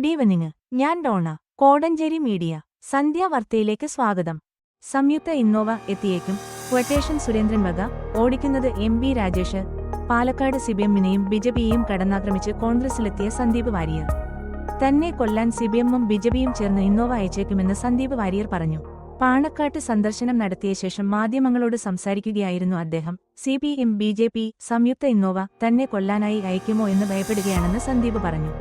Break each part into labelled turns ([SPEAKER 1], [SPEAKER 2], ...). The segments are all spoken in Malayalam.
[SPEAKER 1] Good evening. ഞാൻ ഡോണ. കോടഞ്ചേരി മീഡിയ. സന്ധ്യാവാർത്തയിലേക്ക് സ്വാഗതം. സംയുക്ത ഇന്നോവ എത്തിയേക്കും. ക്വട്ടേഷൻ സുരേന്ദ്രൻ വക ഓടിക്കുന്നത് എം ബി രാജേഷ്. പാലക്കാട് സിപിഎമ്മിനെയും ബിജെപിയെയും കടന്നാക്രമിച്ച് കോൺഗ്രസിലെത്തിയ സന്ദീപ് വാര്യർ. തന്നെ കൊല്ലാൻ സിപിഎമ്മും ബിജെപിയും ചേർന്ന് ഇന്നോവ അയച്ചേക്കുമെന്ന് സന്ദീപ് വാര്യർ പറഞ്ഞു. പാണക്കാട്ട് സന്ദർശനം നടത്തിയ ശേഷം മാധ്യമങ്ങളോട് സംസാരിക്കുകയായിരുന്നു അദ്ദേഹം. സിപിഎം ബിജെപി സംയുക്ത ഇന്നോവ തന്നെ കൊല്ലാനായി അയക്കുമോ എന്ന് ഭയപ്പെടുകയാണെന്ന് സന്ദീപ് പറഞ്ഞു.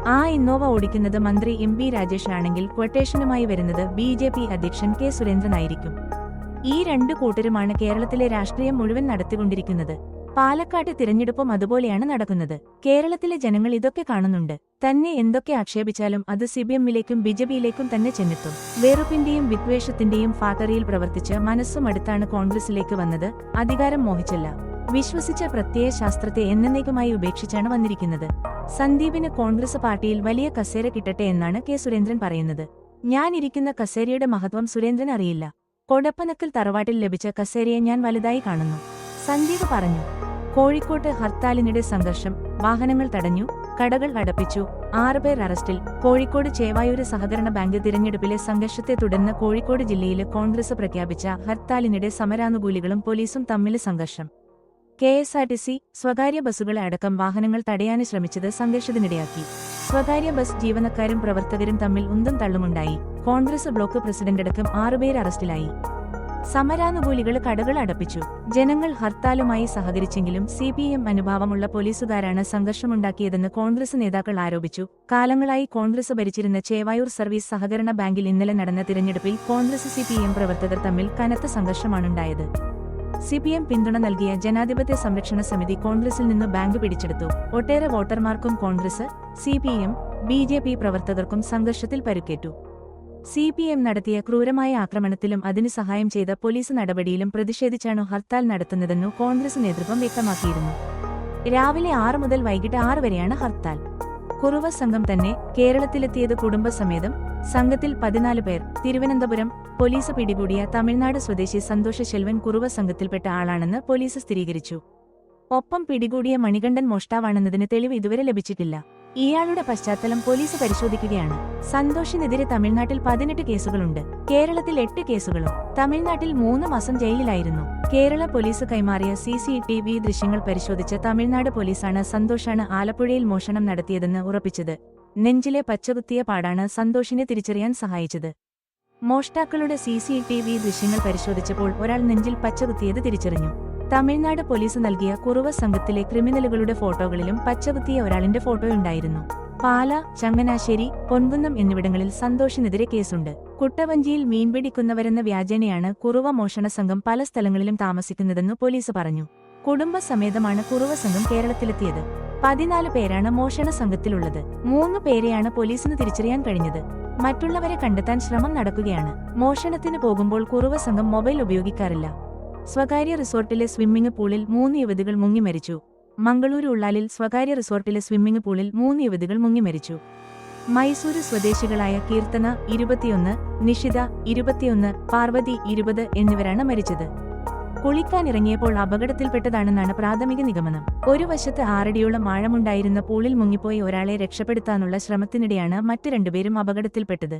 [SPEAKER 1] ആ ഇന്നോവ ഓടിക്കുന്നത് മന്ത്രി എം ബി രാജേഷ് ആണെങ്കിൽ ക്വട്ടേഷനുമായി വരുന്നത് ബിജെപി അധ്യക്ഷൻ കെ സുരേന്ദ്രനായിരിക്കും. ഈ രണ്ടു കൂട്ടരുമാണ് കേരളത്തിലെ രാഷ്ട്രീയം മുഴുവൻ നടത്തിക്കൊണ്ടിരിക്കുന്നത്. പാലക്കാട്ട് തിരഞ്ഞെടുപ്പും അതുപോലെയാണ് നടക്കുന്നത്. കേരളത്തിലെ ജനങ്ങൾ ഇതൊക്കെ കാണുന്നുണ്ട്. തന്നെ എന്തൊക്കെ ആക്ഷേപിച്ചാലും അത് സിപിഎമ്മിലേക്കും ബിജെപിയിലേക്കും തന്നെ ചെന്നെത്തും. വെറുപ്പിന്റെയും വിദ്വേഷത്തിന്റെയും ഫാക്ടറിയിൽ പ്രവർത്തിച്ച് മനസ്സും അടുത്താണ് കോൺഗ്രസിലേക്ക് വന്നത്. അധികാരം മോഹിച്ചല്ല, വിശ്വസിച്ച പ്രത്യയ ശാസ്ത്രത്തെ എന്നേക്കുമായി ഉപേക്ഷിച്ചാണ് വന്നിരിക്കുന്നത്. സന്ദീപിന് കോൺഗ്രസ് പാർട്ടിയിൽ വലിയ കസേര കിട്ടട്ടെ എന്നാണ് കെ സുരേന്ദ്രൻ പറയുന്നത്. ഞാൻ ഇരിക്കുന്ന കസേരയുടെ മഹത്വം സുരേന്ദ്രൻ അറിയില്ല. കൊടപ്പനക്കൽ തറവാട്ടിൽ ലഭിച്ച കസേരയെ ഞാൻ വലുതായി കാണുന്നു, സന്ദീപ് പറഞ്ഞു. കോഴിക്കോട്ട് ഹർത്താലിനിടെ സംഘർഷം, വാഹനങ്ങൾ തടഞ്ഞു, കടകൾ അടപ്പിച്ചു, 6 പേർ അറസ്റ്റിൽ. കോഴിക്കോട് ചേവായൂര് സഹകരണ ബാങ്ക് തിരഞ്ഞെടുപ്പിലെ സംഘർഷത്തെ തുടർന്ന് കോഴിക്കോട് ജില്ലയില് കോൺഗ്രസ് പ്രഖ്യാപിച്ച ഹർത്താലിനിടെ സമരാനുകൂലികളും പോലീസും തമ്മിൽ സംഘർഷം. കെഎസ്ആർടിസി സ്വകാര്യ ബസ്സുകളെ അടക്കം വാഹനങ്ങൾ തടയാന് ശ്രമിച്ചത് സംഘർഷത്തിനിടയാക്കി. സ്വകാര്യ ബസ് ജീവനക്കാരും പ്രവർത്തകരും തമ്മിൽ ഉന്തും തള്ളുമുണ്ടായി. കോൺഗ്രസ് ബ്ലോക്ക് പ്രസിഡന്റടക്കം 6 പേർ അറസ്റ്റിലായി. സമരാനുകൂലികൾ കടകൾ അടപ്പിച്ചു. ജനങ്ങൾ ഹർത്താലുമായി സഹകരിച്ചെങ്കിലും സിപിഎം അനുഭാവമുള്ള പോലീസുകാരാണ് സംഘർഷമുണ്ടാക്കിയതെന്ന് കോൺഗ്രസ് നേതാക്കൾ ആരോപിച്ചു. കാലങ്ങളായി കോൺഗ്രസ് ഭരിച്ചിരുന്ന ചേവായൂർ സർവീസ് സഹകരണ ബാങ്കിൽ ഇന്നലെ നടന്ന തിരഞ്ഞെടുപ്പിൽ കോൺഗ്രസ് സിപിഎം പ്രവർത്തകർ തമ്മിൽ കനത്ത സംഘർഷമാണുണ്ടായത്. സിപിഎം പിന്തുണ നൽകിയ ജനാധിപത്യ സംരക്ഷണ സമിതി കോൺഗ്രസിൽ നിന്ന് ബാങ്ക് പിടിച്ചെടുത്തു. ഒട്ടേറെ വോട്ടർമാർക്കും കോൺഗ്രസ്, സിപിഎം, ബിജെപി പ്രവർത്തകർക്കും സംഘർഷത്തിൽ പരുക്കേറ്റു. സിപിഎം നടത്തിയ ക്രൂരമായ ആക്രമണത്തിലും അതിന് സഹായം ചെയ്ത പോലീസ് നടപടിയിലും പ്രതിഷേധിച്ചാണ് ഹർത്താൽ നടത്തുന്നതെന്നു കോൺഗ്രസ് നേതൃത്വം വ്യക്തമാക്കിയിരുന്നു. രാവിലെ 6 മുതൽ വൈകിട്ട് 6 വരെയാണ് ഹർത്താൽ. കുറുവ സംഘം തന്നെ കേരളത്തിലെത്തിയത് കുടുംബസമേതം. സംഘത്തിൽ 14 പേർ. തിരുവനന്തപുരം പോലീസ് പിടികൂടിയ തമിഴ്നാട് സ്വദേശി സന്തോഷ ശെൽവൻ കുറുവ സംഘത്തിൽപ്പെട്ട ആളാണെന്ന് പോലീസ് സ്ഥിരീകരിച്ചു. ഒപ്പം പിടികൂടിയ മണികണ്ഠൻ മോഷ്ടാവാണെന്നതിന് തെളിവ് ഇതുവരെ ലഭിച്ചിട്ടില്ല. ഇയാളുടെ പശ്ചാത്തലം പോലീസ് പരിശോധിക്കുകയാണ്. സന്തോഷിനെതിരെ തമിഴ്നാട്ടിൽ 18 കേസുകളുണ്ട്. കേരളത്തിൽ 8 കേസുകളും. തമിഴ്നാട്ടിൽ 3 മാസം ജയിലിലായിരുന്നു. കേരള പോലീസ് കൈമാറിയ CCTV ദൃശ്യങ്ങൾ പരിശോധിച്ച തമിഴ്നാട് പോലീസാണ് സന്തോഷാണ് ആലപ്പുഴയിൽ മോഷണം നടത്തിയതെന്ന് ഉറപ്പിച്ചത്. നെഞ്ചിലെ പച്ചകുത്തിയ പാടാണ് സന്തോഷിനെ തിരിച്ചറിയാൻ സഹായിച്ചത്. മോഷ്ടാക്കളുടെ CCTV ദൃശ്യങ്ങൾ പരിശോധിച്ചപ്പോൾ ഒരാൾ നെഞ്ചിൽ പച്ചകുത്തിയത് തിരിച്ചറിഞ്ഞു. തമിഴ്നാട് പോലീസ് നൽകിയ കുറുവ സംഘത്തിലെ ക്രിമിനലുകളുടെ ഫോട്ടോകളിലും പച്ചകുത്തിയ ഒരാളിന്റെ ഫോട്ടോയുണ്ടായിരുന്നു. പാല, ചങ്ങനാശ്ശേരി, പൊൻകുന്നം എന്നിവിടങ്ങളിൽ സന്തോഷിനെതിരെ കേസുണ്ട്. കുട്ടവഞ്ചിയിൽ മീൻപിടിക്കുന്നവരെന്ന വ്യാജേനയാണ് കുറുവ മോഷണ സംഘം പല സ്ഥലങ്ങളിലും താമസിക്കുന്നതെന്നു പോലീസ് പറഞ്ഞു. കുടുംബസമേതമാണ് കുറുവ സംഘം കേരളത്തിലെത്തിയത്. 14 പേരാണ് മോഷണ സംഘത്തിലുള്ളത്. 3 പേരെയാണ് പോലീസിന് തിരിച്ചറിയാൻ കഴിഞ്ഞത്. മറ്റുള്ളവരെ കണ്ടെത്താൻ ശ്രമം നടക്കുകയാണ്. മോഷണത്തിന് പോകുമ്പോൾ കുറുവ സംഘം മൊബൈൽ ഉപയോഗിക്കാറില്ല. സ്വകാര്യ റിസോർട്ടിലെ സ്വിമ്മിംഗ് പൂളിൽ 3 യുവതികൾ മുങ്ങി മരിച്ചു. മംഗളൂരു ഉള്ളാലിൽ സ്വകാര്യ റിസോർട്ടിലെ സ്വിമ്മിംഗ് പൂളിൽ 3 യുവതികൾ മുങ്ങി മരിച്ചു. മൈസൂരു സ്വദേശികളായ കീർത്തന 21, നിഷിത 21, പാർവതി 20 എന്നിവരാണ് മരിച്ചത്. കുളിക്കാനിറങ്ങിയപ്പോൾ അപകടത്തിൽപ്പെട്ടതാണെന്നാണ് പ്രാഥമിക നിഗമനം. ഒരു വശത്ത് 6 അടിയോളം ആഴമുണ്ടായിരുന്ന പൂളിൽ മുങ്ങിപ്പോയി ഒരാളെ രക്ഷപ്പെടുത്താനുള്ള ശ്രമത്തിനിടെയാണ് മറ്റ് 2 പേരും അപകടത്തിൽപ്പെട്ടത്.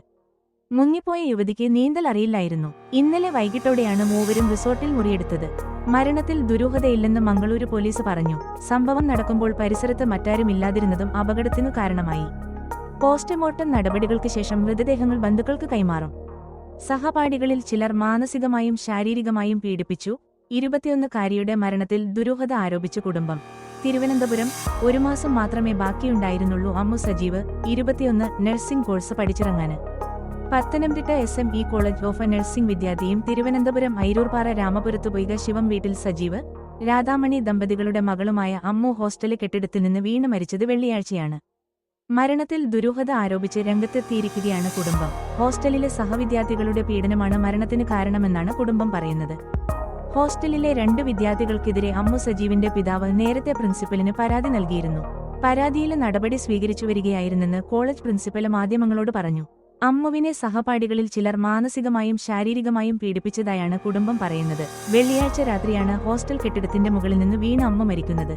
[SPEAKER 1] മുങ്ങിപ്പോയ യുവതിക്ക് നീന്തൽ അറിയില്ലായിരുന്നു. ഇന്നലെ വൈകിട്ടോടെയാണ് മൂവരും റിസോർട്ടിൽ മുറിയെടുത്തത്. മരണത്തിൽ ദുരൂഹതയില്ലെന്ന് മംഗളൂരു പോലീസ് പറഞ്ഞു. സംഭവം നടക്കുമ്പോൾ പരിസരത്ത് മറ്റാരുമില്ലാതിരുന്നതും അപകടത്തിനു കാരണമായി. പോസ്റ്റ്മോർട്ടം നടപടികൾക്ക് ശേഷം മൃതദേഹങ്ങൾ ബന്ധുക്കൾക്ക് കൈമാറും. സഹപാഠികളിൽ ചിലർ മാനസികമായും ശാരീരികമായും പീഡിപ്പിച്ചു. 21-കാരിയുടെ മരണത്തിൽ ദുരൂഹത ആരോപിച്ചു കുടുംബം. തിരുവനന്തപുരം 1 മാസം മാത്രമേ ബാക്കിയുണ്ടായിരുന്നുള്ളൂ അമ്മു സജീവ് 21 നഴ്സിംഗ് കോഴ്സ് പഠിച്ചിറങ്ങാന്. Pathanamthitta SME college of nursing വിദ്യാർത്ഥിയും തിരുവനന്തപുരം ഐരൂർപ്പാറ രാമപുരത്തുപൊയ്ക ശിവം വീട്ടിൽ സജീവ്, രാധാമണി ദമ്പതികളുടെ മകളുമായ അമ്മു ഹോസ്റ്റല് കെട്ടിടത്തിൽ നിന്ന് വീണ് മരിച്ചത് വെള്ളിയാഴ്ചയാണ്. മരണത്തിൽ ദുരൂഹത ആരോപിച്ച് രംഗത്തെത്തിയിരിക്കുകയാണ് കുടുംബം. ഹോസ്റ്റലിലെ സഹവിദ്യാർത്ഥികളുടെ പീഡനമാണ് മരണത്തിന് കാരണമെന്നാണ് കുടുംബം പറയുന്നത്. ഹോസ്റ്റലിലെ 2 വിദ്യാർത്ഥികൾക്കെതിരെ അമ്മു സജീവിന്റെ പിതാവ് നേരത്തെ പ്രിൻസിപ്പലിന് പരാതി നൽകിയിരുന്നു. പരാതിയിലെ നടപടി സ്വീകരിച്ചുവരികയായിരുന്നെന്ന് കോളേജ് പ്രിൻസിപ്പൽ മാധ്യമങ്ങളോട് പറഞ്ഞു. അമ്മുവിനെ സഹപാഠികളിൽ ചിലർ മാനസികമായും ശാരീരികമായും പീഡിപ്പിച്ചതായാണ് കുടുംബം പറയുന്നത്. വെള്ളിയാഴ്ച രാത്രിയാണ് ഹോസ്റ്റൽ കെട്ടിടത്തിന്റെ മുകളിൽ നിന്ന് വീണ് അമ്മ മരിക്കുന്നത്.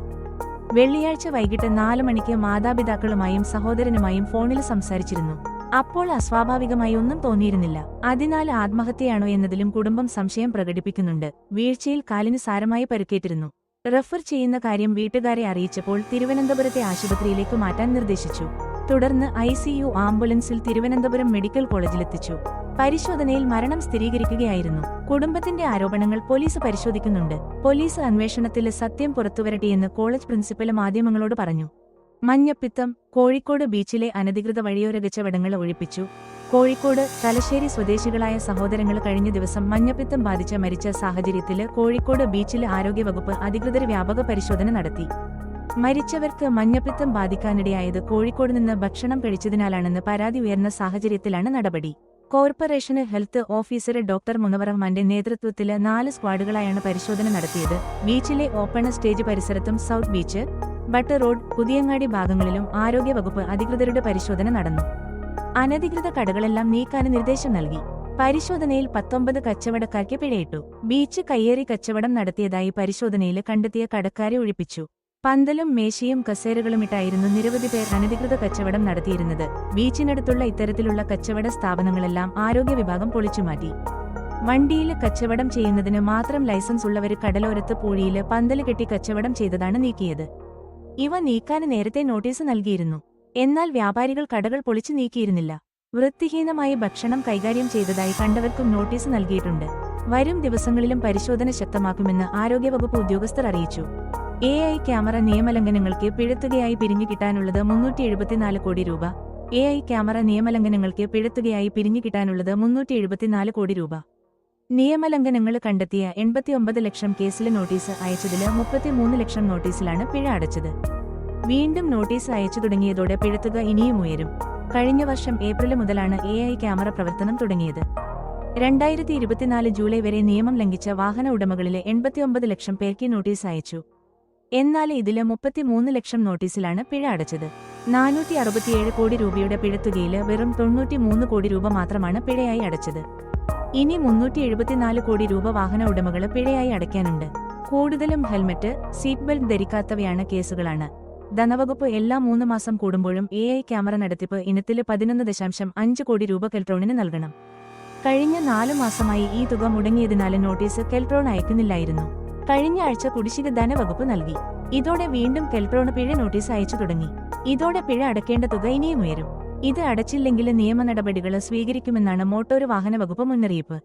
[SPEAKER 1] വെള്ളിയാഴ്ച വൈകിട്ട് 4 മണിക്ക് മാതാപിതാക്കളുമായും സഹോദരനുമായും ഫോണിൽ സംസാരിച്ചിരുന്നു. അപ്പോൾ അസ്വാഭാവികമായി ഒന്നും തോന്നിയിരുന്നില്ല. അതിനാൽ ആത്മഹത്യയാണോ എന്നതിലും കുടുംബം സംശയം പ്രകടിപ്പിക്കുന്നുണ്ട്. വീഴ്ചയിൽ കാലിന് സാരമായി പരിക്കേറ്റിരുന്നു. റഫർ ചെയ്യുന്ന കാര്യം വീട്ടുകാരെ അറിയിച്ചപ്പോൾ തിരുവനന്തപുരത്തെ ആശുപത്രിയിലേക്ക് മാറ്റാൻ നിർദ്ദേശിച്ചു. തുടർന്ന് ICU ആംബുലൻസിൽ തിരുവനന്തപുരം മെഡിക്കൽ കോളേജിലെത്തിച്ചു. പരിശോധനയിൽ മരണം സ്ഥിരീകരിക്കുകയായിരുന്നു. കുടുംബത്തിന്റെ ആരോപണങ്ങൾ പോലീസ് പരിശോധിക്കുന്നുണ്ട്. പോലീസ് അന്വേഷണത്തിൽ സത്യം പുറത്തുവരട്ടെയെന്ന് കോളേജ് പ്രിൻസിപ്പൽ മാധ്യമങ്ങളോട് പറഞ്ഞു. മഞ്ഞപ്പിത്തം. കോഴിക്കോട് ബീച്ചിലെ അനധികൃത വഴിയോര കച്ചവടങ്ങൾ ഒഴിപ്പിച്ചു. കോഴിക്കോട് തലശ്ശേരി സ്വദേശികളായ സഹോദരങ്ങൾ കഴിഞ്ഞ ദിവസം മഞ്ഞപ്പിത്തം ബാധിച്ച് മരിച്ച സാഹചര്യത്തില് കോഴിക്കോട് ബീച്ചിലെ ആരോഗ്യവകുപ്പ് അധികൃതർ വ്യാപക പരിശോധന നടത്തി. മരിച്ചവർക്ക് മഞ്ഞപ്പിത്തം ബാധിക്കാനിടയായത് കോഴിക്കോട് നിന്ന് ഭക്ഷണം കഴിച്ചതിനാലാണെന്ന് പരാതി ഉയർന്ന സാഹചര്യത്തിലാണ് നടപടി. Corporation health officer doctor Munavar റഹ്മാന്റെ നേതൃത്വത്തില് 4 സ്ക്വാഡുകളായാണ് പരിശോധന നടത്തിയത്. ബീച്ചിലെ ഓപ്പൺ സ്റ്റേജ് പരിസരത്തും south beach, but road, Puthiyangadi ഭാഗങ്ങളിലും ആരോഗ്യവകുപ്പ് അധികൃതരുടെ പരിശോധന നടന്നു. അനധികൃത കടകളെല്ലാം നീക്കാൻ നിർദ്ദേശം നൽകി. പരിശോധനയിൽ 19 കച്ചവടക്കാർക്ക് പിഴയിട്ടു. ബീച്ച് കയ്യേറി കച്ചവടം നടത്തിയതായി പരിശോധനയിൽ കണ്ടെത്തിയ കടക്കാരെ ഒഴിപ്പിച്ചു. പന്തലും മേശയും കസേരകളുമിട്ടായിരുന്നു നിരവധി പേർ അനധികൃത കച്ചവടം നടത്തിയിരുന്നത്. ബീച്ചിനടുത്തുള്ള ഇത്തരത്തിലുള്ള കച്ചവട സ്ഥാപനങ്ങളെല്ലാം ആരോഗ്യ വിഭാഗം പൊളിച്ചുമാറ്റി. വണ്ടിയിൽ കച്ചവടം ചെയ്യുന്നതിന് മാത്രം ലൈസൻസ് ഉള്ളവര് കടലോരത്ത് പൂഴിയില് പന്തല് കെട്ടി കച്ചവടം ചെയ്തതാണ് നീക്കിയത്. ഇവ നീക്കാൻ നേരത്തെ നോട്ടീസ് നൽകിയിരുന്നു. എന്നാൽ വ്യാപാരികൾ കടകൾ പൊളിച്ചു നീക്കിയിരുന്നില്ല. വൃത്തിഹീനമായി ഭക്ഷണം കൈകാര്യം ചെയ്തതായി കണ്ടവർക്കും നോട്ടീസ് നൽകിയിട്ടുണ്ട്. വരും ദിവസങ്ങളിലും പരിശോധന ശക്തമാക്കുമെന്ന് ആരോഗ്യവകുപ്പ് ഉദ്യോഗസ്ഥർ അറിയിച്ചു. AI ക്യാമറ നിയമലംഘനങ്ങൾക്ക് പിഴത്തുകയായി പിരിഞ്ഞു കിട്ടാനുള്ളത് 374 കോടി രൂപ. AI ക്യാമറ നിയമലംഘനങ്ങൾക്ക് പിഴത്തുകയായി പിരിഞ്ഞു കിട്ടാനുള്ളത് 374 കോടി രൂപ. നിയമലംഘനങ്ങൾ കണ്ടെത്തിയ 89 ലക്ഷം കേസിലെ നോട്ടീസ് അയച്ചതില് 33 ലക്ഷം നോട്ടീസിലാണ് പിഴ അടച്ചത്. വീണ്ടും നോട്ടീസ് അയച്ചു തുടങ്ങിയതോടെ പിഴത്തുക ഇനിയും ഉയരും. കഴിഞ്ഞ വർഷം ഏപ്രിൽ മുതലാണ് AI ക്യാമറ പ്രവർത്തനം തുടങ്ങിയത്. 2024 ജൂലൈ വരെ നിയമം ലംഘിച്ച വാഹന ഉടമകളിലെ 89 ലക്ഷം പേർക്ക് നോട്ടീസ് അയച്ചു. എന്നാൽ ഇതില് 33 ലക്ഷം നോട്ടീസിലാണ് പിഴ അടച്ചത്. 467 കോടി രൂപയുടെ പിഴത്തുകയില് വെറും 93 കോടി രൂപ മാത്രമാണ് പിഴയായി അടച്ചത്. ഇനി 374 കോടി രൂപ വാഹന ഉടമകള് പിഴയായി അടയ്ക്കാനുണ്ട്. കൂടുതലും ഹെൽമറ്റ്, സീറ്റ് ബെൽറ്റ് ധരിക്കാത്തവയാണ് കേസുകളാണ്. ധനവകുപ്പ് എല്ലാ 3 മാസം കൂടുമ്പോഴും AI ക്യാമറ നടത്തിപ്പ് ഇനത്തില് 11.5 കോടി രൂപ കെൽട്രോണിന് നൽകണം. കഴിഞ്ഞ 4 മാസമായി ഈ തുക മുടങ്ങിയതിനാല് നോട്ടീസ് കെൽട്രോൺ അയക്കുന്നില്ലായിരുന്നു. കഴിഞ്ഞ ആഴ്ച കുടിശ്ശിക ധനവകുപ്പ് നൽകി. ഇതോടെ വീണ്ടും കെൽട്രോണ് പിഴ നോട്ടീസ് അയച്ചു തുടങ്ങി. ഇതോടെ പിഴ അടയ്ക്കേണ്ട തുക ഇനിയും ഉയരും. ഇത് അടച്ചില്ലെങ്കിൽ നിയമ നടപടികൾ സ്വീകരിക്കുമെന്നാണ് മോട്ടോർ വാഹന വകുപ്പ് മുന്നറിയിപ്പ്.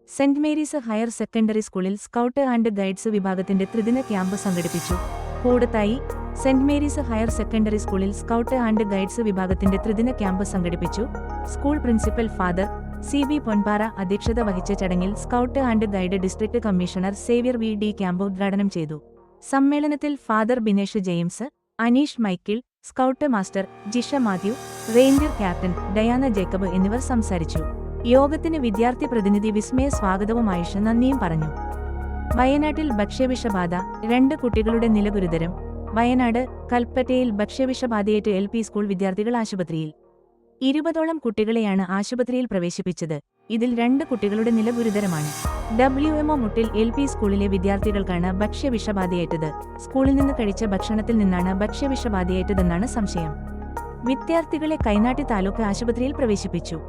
[SPEAKER 1] സെന്റ് മേരീസ് ഹയർ സെക്കൻഡറി സ്കൂളിൽ സ്കൗട്ട് ആൻഡ് ഗൈഡ്സ് വിഭാഗത്തിന്റെ ത്രിദിന ക്യാമ്പ് സംഘടിപ്പിച്ചു. കൂടത്തായി സെന്റ് മേരീസ് ഹയർ സെക്കൻഡറി സ്കൂളിൽ സ്കൗട്ട് ആൻഡ് ഗൈഡ്സ് വിഭാഗത്തിന്റെ ത്രിദിന ക്യാമ്പ് സംഘടിപ്പിച്ചു. School principal father CB Ponpara അധ്യക്ഷത വഹിച്ച ചടങ്ങിൽ scout and guide district commissioner Xavier VD camp ഉദ്ഘാടനം ചെയ്തു. സമ്മേളനത്തിൽ father Binesh James, Aneesh Michael, scout master Jisha Mathew, ranger captain Diana Jacob എന്നിവർ സംസാരിച്ചു. യോഗത്തിന് വിദ്യാർത്ഥി പ്രതിനിധി വിസ്മയ സ്വാഗതവും ആയുഷ് നന്ദിയും പറഞ്ഞു. വയനാട്ടിൽ ഭക്ഷ്യവിഷബാധ, 2 കുട്ടികളുടെ നില ഗുരുതരം. വയനാട് കൽപ്പറ്റയിൽ ഭക്ഷ്യവിഷബാധയേറ്റ് LP സ്കൂൾ വിദ്യാർത്ഥികൾ ആശുപത്രിയിൽ. 20ഓളം കുട്ടികളെയാണ് ആശുപത്രിയിൽ പ്രവേശിപ്പിച്ചത്. ഇതിൽ 2 കുട്ടികളുടെ നില ഗുരുതരമാണ്. WMO മുട്ടിൽ LP സ്കൂളിലെ വിദ്യാർത്ഥികൾക്കാണ് ഭക്ഷ്യവിഷബാധയേറ്റത്. സ്കൂളിൽ നിന്ന് കഴിച്ച ഭക്ഷണത്തിൽ നിന്നാണ് ഭക്ഷ്യവിഷബാധയേറ്റതെന്നാണ് സംശയം. വിദ്യാർത്ഥികളെ കൈനാട്ടി താലൂക്ക് ആശുപത്രിയിൽ പ്രവേശിപ്പിച്ചു.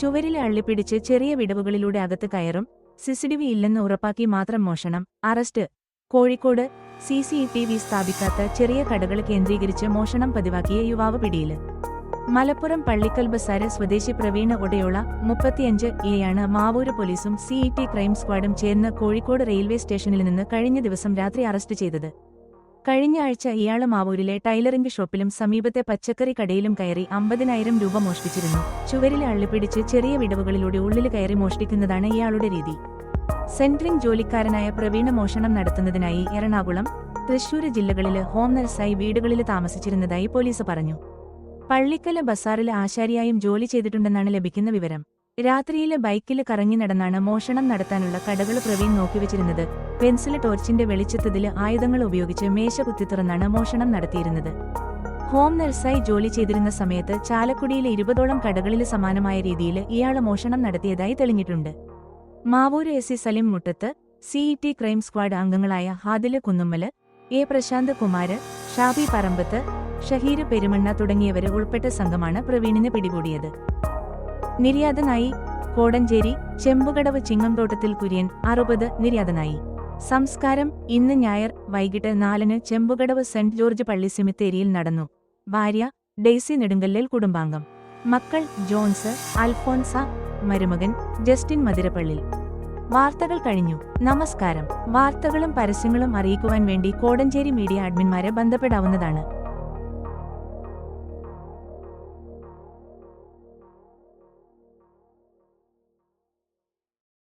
[SPEAKER 1] ചുവരിൽ അള്ളിപ്പിടിച്ച് ചെറിയ വിടവുകളിലൂടെ അകത്ത് കയറും. CCTV ഇല്ലെന്ന് ഉറപ്പാക്കി മാത്രം മോഷണം. അറസ്റ്റ്. കോഴിക്കോട് CCTV സ്ഥാപിക്കാത്ത ചെറിയ കടകൾ കേന്ദ്രീകരിച്ച് മോഷണം പതിവാക്കിയ യുവാവ് പിടിയിൽ. മലപ്പുറം പള്ളിക്കൽ ബസാര് സ്വദേശി പ്രവീണ ഒടയോള 35 മാവൂര് പോലീസും CET ക്രൈം സ്ക്വാഡും ചേർന്ന് കോഴിക്കോട് റെയിൽവേ സ്റ്റേഷനിൽ നിന്ന് കഴിഞ്ഞ ദിവസം രാത്രി അറസ്റ്റ് ചെയ്തത്. കഴിഞ്ഞ ആഴ്ച ഇയാള് മാവൂരിലെ ടൈലറിംഗ് ഷോപ്പിലും സമീപത്തെ പച്ചക്കറി കടയിലും കയറി 50,000 രൂപ മോഷ്ടിച്ചിരുന്നു. ചുവരിൽ അള്ളിപ്പിടിച്ച് ചെറിയ വിടവുകളിലൂടെ ഉള്ളിൽ കയറി മോഷ്ടിക്കുന്നതാണ് ഇയാളുടെ രീതി. സെൻട്രിംഗ് ജോലിക്കാരനായ പ്രവീണ മോഷണം നടത്തുന്നതിനായി എറണാകുളം, തൃശൂര് ജില്ലകളില് ഹോം നഴ്സായി വീടുകളില് താമസിച്ചിരുന്നതായി പോലീസ് പറഞ്ഞു. പള്ളിക്കല് ബസാറില് ആശാരിയായും ജോലി ചെയ്തിട്ടുണ്ടെന്നാണ് ലഭിക്കുന്ന വിവരം. രാത്രിയില് ബൈക്കില് കറങ്ങി നടന്നാണ് മോഷണം നടത്താനുള്ള കടകൾ പ്രവീൺ നോക്കിവച്ചിരുന്നത്. പെൻസില് ടോർച്ചിന്റെ വെളിച്ചത്തില് ആയുധങ്ങൾ ഉപയോഗിച്ച് മേശ കുത്തിത്തുറന്നാണ് മോഷണം നടത്തിയിരുന്നത്. ഹോം നഴ്സായി ജോലി ചെയ്തിരുന്ന സമയത്ത് ചാലക്കുടിയിലെ 20ഓളം കടകളില് സമാനമായ രീതിയില് ഇയാള് മോഷണം നടത്തിയതായി തെളിഞ്ഞിട്ടുണ്ട്. മാവൂര് SC സലിം മുട്ടത്ത്, CET ക്രൈം സ്ക്വാഡ് അംഗങ്ങളായ ഹാദില് കുന്നുമ്മല്, A പ്രശാന്ത് കുമാര്, ഷാബി പറമ്പത്ത്, ഷഹീര് പെരുമണ്ണ തുടങ്ങിയവര് ഉൾപ്പെട്ട സംഘമാണ് പ്രവീണിനെ പിടികൂടിയത്. നിര്യാതനായി കോടഞ്ചേരി ചെമ്പുകടവ് ചിങ്ങംതോട്ടത്തിൽ കുര്യൻ 60 നിര്യാതനായി. സംസ്കാരം ഇന്ന് ഞായർ വൈകിട്ട് 4-ന് ചെമ്പുകടവ് സെന്റ് ജോർജ് പള്ളി സെമിത്തേരിയിൽ നടന്നു. ഭാര്യ ഡെയ്സി നെടുങ്കല്ലേൽ കുടുംബാംഗം. മക്കൾ ജോൺസ്, അൽഫോൻസ, മരുമകൻ ജസ്റ്റിൻ മതിരപ്പള്ളിൽ. വാർത്തകൾ കഴിഞ്ഞു. നമസ്കാരം. വാർത്തകളും പരസ്യങ്ങളും അറിയിക്കുവാൻ വേണ്ടി കോടഞ്ചേരി മീഡിയ അഡ്മിന്മാരെ ബന്ധപ്പെടാവുന്നതാണ്.